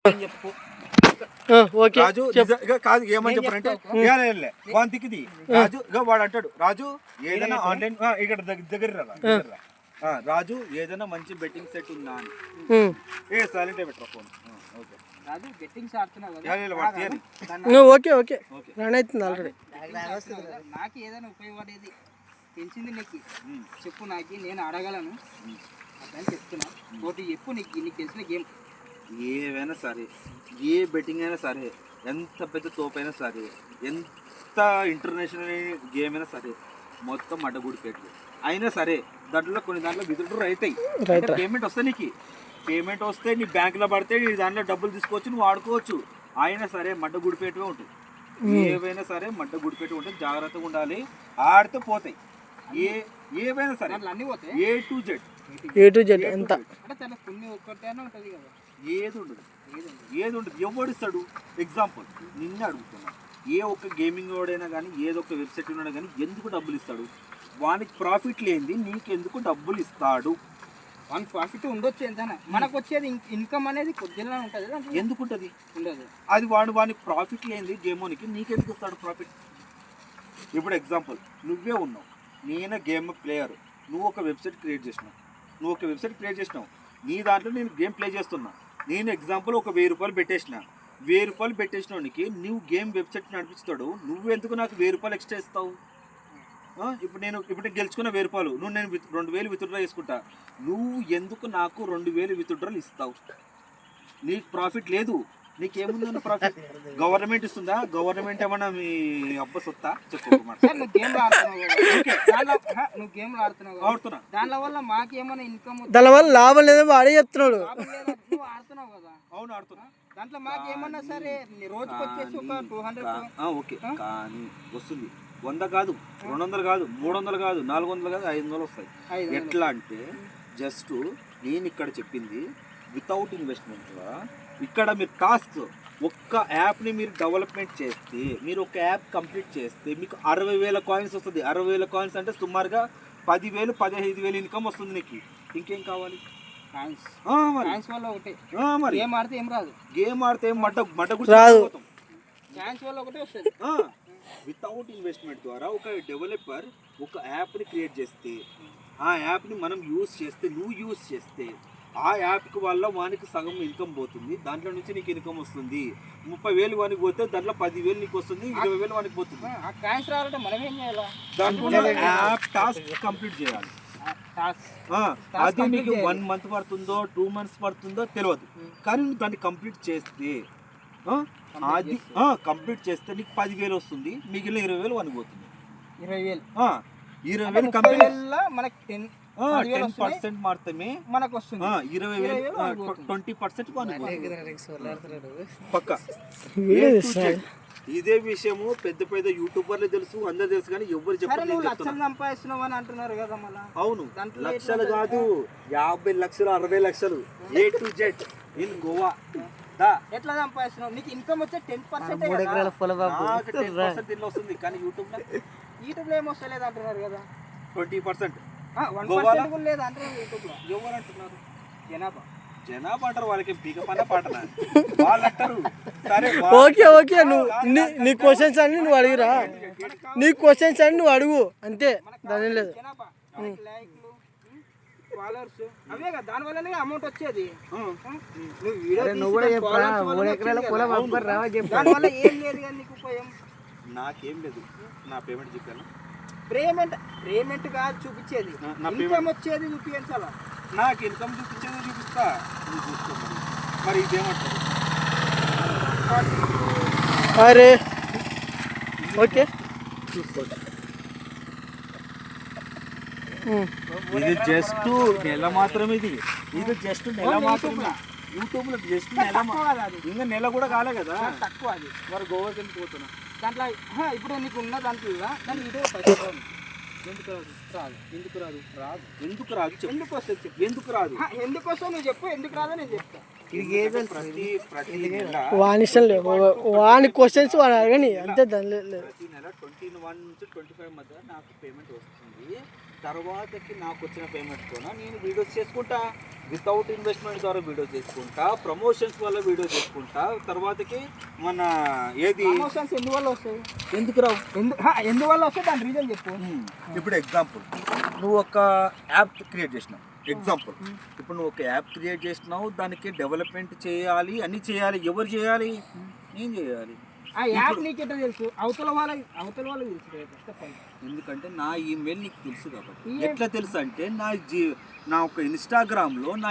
రాజు కాదు ఏమని చెప్పారంటే వాని దిక్కిది రాజు వాడు అంటాడు రాజు ఏదైనా ఆన్లైన్ ఇక్కడ దగ్గర రాజు ఏదైనా మంచి బెట్టింగ్ సెట్ ఉందా అని ఏ సైలెంట్ పెట్టరా ఫోన్ ఓకే ఓకే రన్ అవుతుంది ఆల్రెడీ. నాకు ఏదైనా ఉపయోగపడేది పెంచింది నీకు చెప్పు, నాకు నేను అడగలను అని చెప్తున్నా. ఒకటి చెప్పు, నీకు తెలిసిన గేమ్ ఏవైనా సరే, ఏ బెట్టింగ్ అయినా సరే, ఎంత పెద్ద తోపైనా సరే, ఎంత ఇంటర్నేషనల్ గేమ్ అయినా సరే, మొత్తం అడ్డగుడిపెట్లు అయినా సరే దాంట్లో కొన్ని దాంట్లో విత్డ్రా అవుతాయి. పేమెంట్ వస్తే నీకు పేమెంట్ వస్తే నీ బ్యాంకులో పడితే నీ దాంట్లో డబ్బులు తీసుకోవచ్చు, నువ్వు వాడుకోవచ్చు. అయినా సరే మడ్డ గుడిపేటవే ఉంటుంది. ఏవైనా సరే మడ్డ గుడిపేట ఉంటుంది, జాగ్రత్తగా ఉండాలి. ఆడితే పోతాయి ఏవైనా సరే, అన్నీ పోతాయి. ఏ టు జెడ్ ఎంత ఏది ఉండదు ఎవడిస్తాడు. ఎగ్జాంపుల్ నిన్నే అడుగుతున్నా, ఏ ఒక్క గేమింగ్ వాడైనా కానీ ఏదో ఒక వెబ్సైట్ ఉన్నాడు కానీ ఎందుకు డబ్బులు ఇస్తాడు? వానికి ప్రాఫిట్ లేనిది నీకెందుకు డబ్బులు ఇస్తాడు? వన్ ప్రాఫిట్ ఉండొచ్చు, ఎంత మనకు వచ్చేది ఇన్కమ్ అనేది కొద్దిగా ఉంటుంది. ఎందుకు ఉంటుంది? ఉండదు. అది వానికి ప్రాఫిట్ లేనిది గేమోనికి నీకెందుకు ఇస్తాడు ప్రాఫిట్? ఇప్పుడు ఎగ్జాంపుల్ నువ్వే ఉన్నావు, నేనే గేమ్ ప్లేయర్, నువ్వు ఒక వెబ్సైట్ క్రియేట్ చేసినావు, నీ దాంట్లో నేను గేమ్ ప్లే చేస్తున్నా. నేను ఎగ్జాంపుల్ ఒక 1000 రూపాయలు పెట్టేసిన, 1000 రూపాయలు పెట్టేసినోనికి నువ్వు గేమ్ వెబ్సైట్ నడిపిస్తాడు, నువ్వెందుకు నాకు 1000 రూపాయలు ఎక్స్ట్రా ఇస్తావు? ఇప్పుడు నేను గెలుచుకున్న 1000 రూపాయలు నేను 2000 విత్డ్రా చేసుకుంటా, నువ్వు ఎందుకు నాకు 2000 విత్డ్రాలు ఇస్తావు? నీకు ప్రాఫిట్ లేదు. నీకేముందన్న ప్రాఫిట్? గవర్నమెంట్ ఇస్తుందా? గవర్నమెంట్ ఏమన్నా మీ అబ్బ సొత్తా? చెప్పు. ఆడుతున్నా, దానివల్ల మాకేమన్నా ఇన్కమ్, దానివల్ల లాభం లేదో వాడే చెప్తున్నాడు. ఆడుతున్నావు కదా? అవును ఆడుతున్నా. దాంట్లో మాకేమన్నా సరే రోజుకి వచ్చేసి ఒక 200 ఓకే, కానీ వస్తుంది 100 కాదు, 200 కాదు, 300 కాదు, 400 కాదు, 500 వస్తాయి. ఎట్లా అంటే జస్ట్ నేను ఇక్కడ చెప్పింది వితౌట్ ఇన్వెస్ట్మెంట్గా. ఇక్కడ మీరు టాస్క్ ఒక్క యాప్ని మీరు డెవలప్మెంట్ చేస్తే, మీరు ఒక యాప్ కంప్లీట్ చేస్తే మీకు 60,000 కాయిన్స్ వస్తుంది. 60,000 కాయిన్స్ అంటే సుమారుగా 10,000 15,000 ఇన్కమ్ వస్తుంది నీకు. ఇంకేం కావాలి? మరి గేమ్ ఆడితే ఏం రాదు. గేమ్ ఆడితే మడ్డ రాదు. ఛాన్స్ వల్ల ఒకటే వస్తుంది. వితౌట్ ఇన్వెస్ట్మెంట్ ద్వారా ఒక డెవలపర్ ఒక యాప్ని క్రియేట్ చేస్తే, ఆ యాప్ని మనం యూజ్ చేస్తే, నువ్వు యూజ్ చేస్తే ఆ యాప్కి వల్ల వానికి సగం ఇన్కమ్ పోతుంది, దాంట్లో నుంచి నీకు ఇన్కమ్ వస్తుంది. 30,000 వానికి పోతే దాంట్లో 10,000 నీకు వస్తుంది, 20,000 వానికి పోతుంది. దాంట్లో యాప్ టాస్క్ కంప్లీట్ చేయాలి. అది నీకు 1 మంత్ పడుతుందో 2 మంత్స్ పడుతుందో తెలియదు, కానీ నువ్వు దాన్ని కంప్లీట్ చేస్తే అది కంప్లీట్ చేస్తే నీకు 10,000 వస్తుంది, మిగిలిన 20,000 వానికి పోతుంది. 20,000 కంపెనీ మనకి 10% మాత్రమే మనకు వస్తుంది. 20,000 20% పక్క. ఇదే విషయము పెద్ద పెద్ద యూట్యూబర్లు తెలుసు, అందరు తెలుసు, కానీ ఎవరు చెప్పారు? అవును, లక్షలు కాదు, 50 లక్షలు 60 లక్షలు A to Z in Goa. ఎట్లా సంపాదిస్తున్నావు? నీకు ఇన్కమ్ వచ్చే 10% 10% వస్తుంది, కానీ యూట్యూబ్ లో ఏమొస్తలేదు అంటున్నారు కదా. 20% 1% లేదు అంటున్నారు యూట్యూబ్ లో. ఎవరు అంటున్నారు? జనాభా అంటారు. వాళ్ళకి పీక పన్న పాటనా వాళ్ళు అంటారు. సరే ఓకే నీ క్వశ్చన్స్ అన్ని నువ్వు అడిగిరా, నీ క్వశ్చన్స్ అన్ని నువ్వు అడుగు అంతే, దాని లేదు. ఫాలోవర్స్ అవే కదా, దాని వల్లనే అమౌంట్ వచ్చేది. దానివల్ల ఏం లేదు కానీ నీకు ఉపయోగం. నాకేం లేదు, నా పేమెంట్ చెప్పాను. పేమెంట్ కాదు చూపించేది, ఇన్కమ్ వచ్చేది చూపించాలా? నాకు ఇన్కమ్ చూపిస్తా, నువ్వు చూసుకో. మరి ఇదేమంటారు? అరే ఓకే చూసుకోండి. ఇది జస్ట్ నెల మాత్రమే, ఇది జస్ట్ నెల మాత్రమే. యూట్యూబ్ లో జస్ట్ నెల, ఇంకా నెల కూడా కాలే కదా, తక్కువ. అది మరి గోవాకి వెళ్ళిపోతున్నా. దాంట్లో ఇప్పుడు నీకు ఉన్న దాంట్లో దాని ఇదే ఎందుకు రాదు? ఎందుకు వస్తుంది? ఎందుకు రాదు? ఎందుకు వస్తావు నువ్వు చెప్పు. ఎందుకు రాదో నేను చెప్తా. వాని ఇష్టం లేదు, వాని క్వశ్చన్స్ వాడు అడగని అంతే. దాని ప్రతి నెల 21 నుంచి 25 మధ్య నాకు పేమెంట్ వస్తుంది. తర్వాతకి నాకు వచ్చిన పేమెంట్తో నేను వీడియోస్ చేసుకుంటా, వితౌట్ ఇన్వెస్ట్మెంట్ ద్వారా వీడియోస్ చేసుకుంటా, ప్రమోషన్స్ వల్ల వీడియో చేసుకుంటా. తర్వాతకి మన ఏది ప్రమోషన్స్ ఎందువల్ల వస్తాయి, ఎందుకు రావు? ఎందువల్ల వస్తాయి దాని రీజన్ చెప్పు. ఇప్పుడు ఎగ్జాంపుల్, నువ్వు ఒక యాప్ క్రియేట్ చేసినావు. ఎగ్జాంపుల్, ఇప్పుడు నువ్వు ఒక యాప్ క్రియేట్ చేసినావు, దానికి డెవలప్మెంట్ చేయాలి, అన్నీ చేయాలి. ఎవరు చేయాలి? నేను చేయాలి. ఆ యాప్ నీకు ఎట్లా తెలుసు? అవతల వాళ్ళకి తెలుసు. ఎందుకంటే నా ఈమెయిల్ నీకు తెలుసు కాబట్టి. ఎట్లా తెలుసు అంటే నా ఒక ఇన్స్టాగ్రామ్లో నా